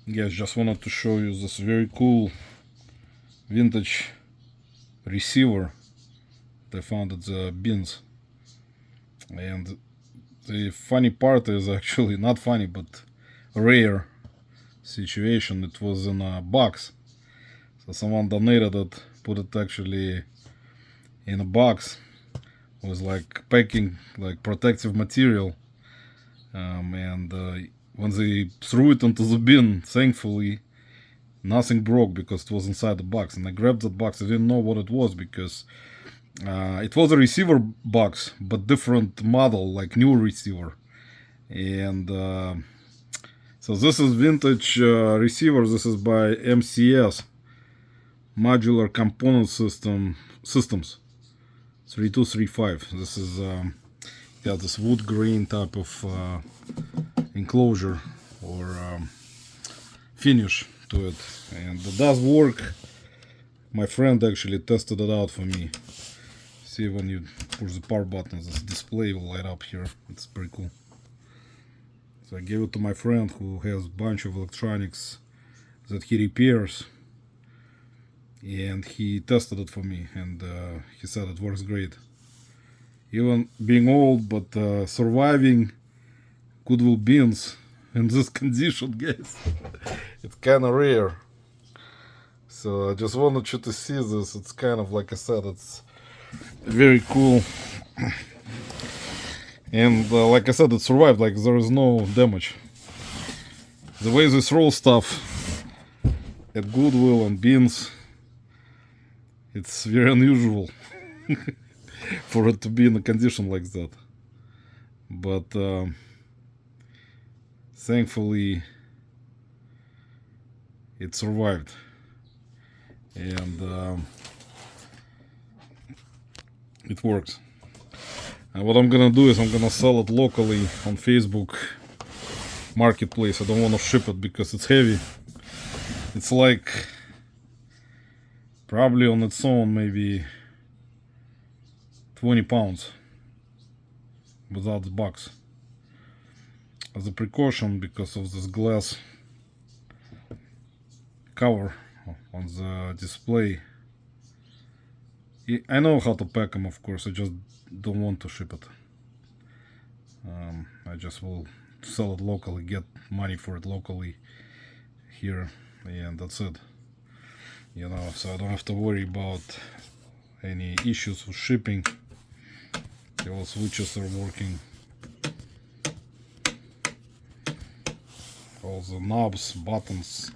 Guys, just wanted to show you this very cool vintage receiver they found at the bins. And the funny part is actually not funny, but rare situation. It was in a box, so someone donated it, put it actually in a box. It was like packing, like protective material, and when they threw it into the bin, thankfully nothing broke because it was inside the box. And I grabbed that box. I didn't know what it was because it was a receiver box, but different model, like new receiver. And so this is vintage receiver. This is by MCS, Modular Component Systems 3235. This is got this wood grain type of enclosure or finish to it, and it does work. My friend actually tested it out for me. See, when you push the power button, this display will light up here. It's pretty cool. So I gave it to my friend who has a bunch of electronics that he repairs, and he tested it for me, and he said it works great. Even being old, but surviving Goodwill bins in this condition, guys, it's kind of rare. So I just wanted you to see this. It's kind of, like I said, it's very cool. And like I said, it survived, like there is no damage. The way they throw stuff at Goodwill and bins, it's very unusual for it to be in a condition like that. But thankfully it survived. And it works. And what I'm gonna do is I'm gonna sell it locally on Facebook Marketplace. I don't want to ship it because it's heavy. It's like probably on its own maybe 20 pounds without the box. As a precaution, because of this glass cover on the display. I know how to pack them, of course. I just don't want to ship it. I just will sell it locally, get money for it locally here, and that's it. You know, so I don't have to worry about any issues with shipping. All switches are working. All the knobs, buttons.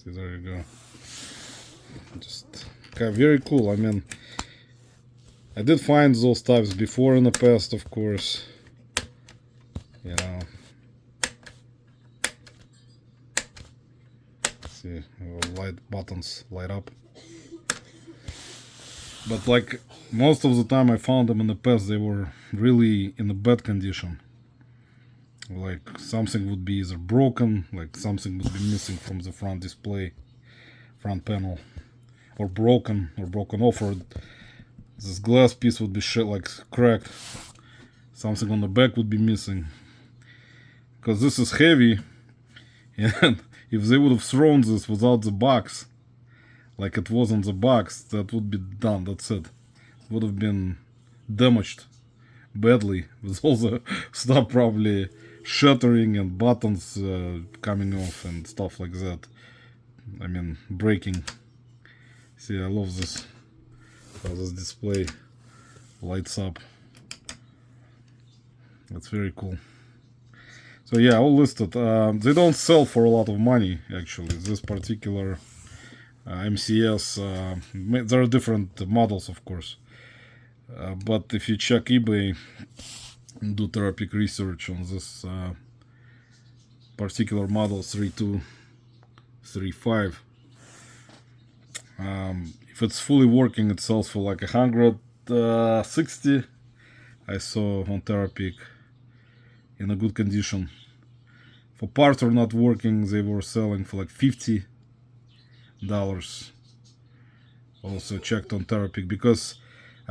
See, there you go. Just very cool. I mean, I did find those types before in the past, of course. You know. See, light buttons light up. But like most of the time I found them in the past, they were really in a bad condition. Like something would be either broken, like something would be missing from the front display, front panel, or broken off, or this glass piece would be like cracked. Something on the back would be missing. Because this is heavy, and if they would have thrown this without the box, like it was on the box, that would be done. That's it. It would have been damaged badly, with all the stuff probably shattering and buttons coming off and stuff like that. I mean, breaking. See, I love this. How this display lights up. That's very cool. So yeah, I'll list it. They don't sell for a lot of money, actually. This particular MCS, there are different models, of course. But if you check eBay and do therapeutic research on this particular model 3235, if it's fully working, it sells for like 160. I saw on Therapeutic in a good condition. For parts are not working, they were selling for like $50. Also checked on Therapeutic, because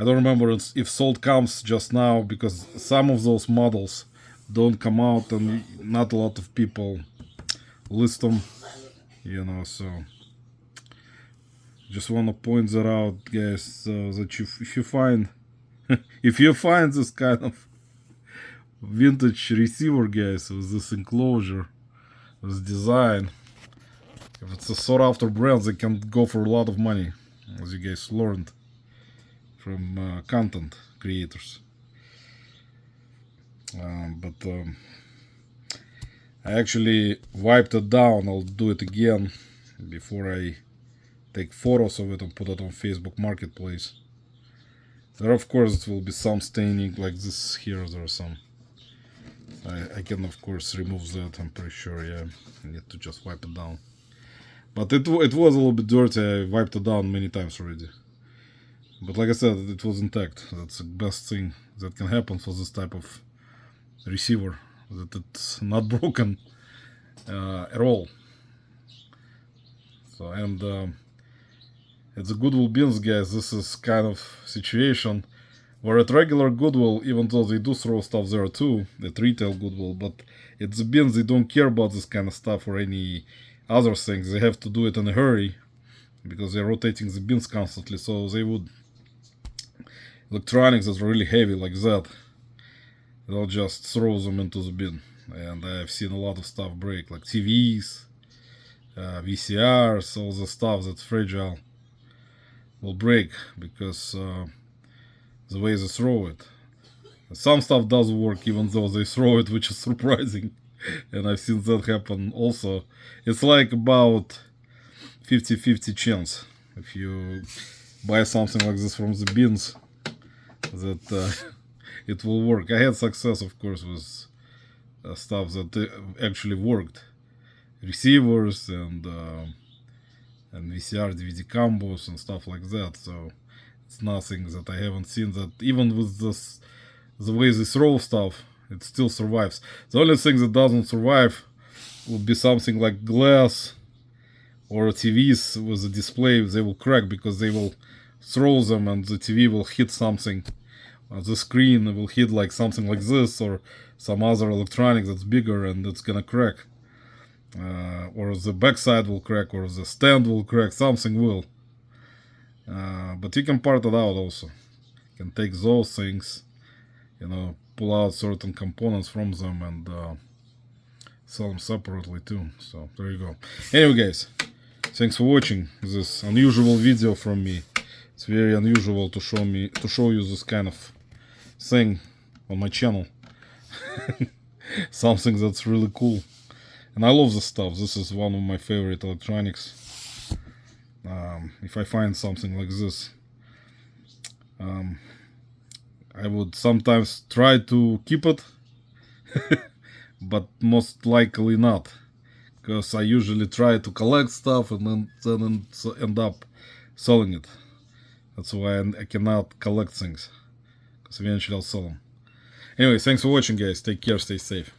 I don't remember if sold comes just now, because some of those models don't come out and not a lot of people list them, you know. So just want to point that out, guys, that if you find if you find this kind of vintage receiver, guys, with this enclosure, this design, if it's a sought after brand, they can go for a lot of money, as you guys learned from content creators. But I actually wiped it down. I'll do it again before I take photos of it and put it on Facebook Marketplace. There, of course, it will be some staining like this here. There are some. I can, of course, remove that. I'm pretty sure. Yeah, I need to just wipe it down. But it was a little bit dirty. I wiped it down many times already. But like I said, it was intact. That's the best thing that can happen for this type of receiver, that it's not broken at all. So, and at the Goodwill bins, guys, this is kind of situation where at regular Goodwill, even though they do throw stuff there too, at retail Goodwill, but at the bins they don't care about this kind of stuff or any other things. They have to do it in a hurry because they're rotating the bins constantly. So they would, electronics that's really heavy like that, they'll just throw them into the bin. And I've seen a lot of stuff break, like TVs, VCRs, all the stuff that's fragile will break because the way they throw it. Some stuff does work even though they throw it, which is surprising. And I've seen that happen also. It's like about 50-50 chance if you buy something like this from the bins that it will work. I had success, of course, with stuff that actually worked, receivers and VCR DVD combos and stuff like that. So it's nothing that I haven't seen, that even with this, the way they throw stuff, it still survives. The only thing that doesn't survive would be something like glass or TVs with a display. They will crack because they will throw them and the TV will hit something. The screen will hit like something like this or some other electronic that's bigger and it's gonna crack. Or the backside will crack, or the stand will crack, something will. But you can part it out also. You can take those things, you know, pull out certain components from them and sell them separately too. So there you go. Anyway, guys, thanks for watching this unusual video from me. It's very unusual to show you this kind of thing on my channel. Something that's really cool. And I love this stuff. This is one of my favorite electronics. If I find something like this, I would sometimes try to keep it, but most likely not, because I usually try to collect stuff and then end up selling it. That's why I cannot collect things, because eventually I'll sell them. Anyway, thanks for watching, guys. Take care, stay safe.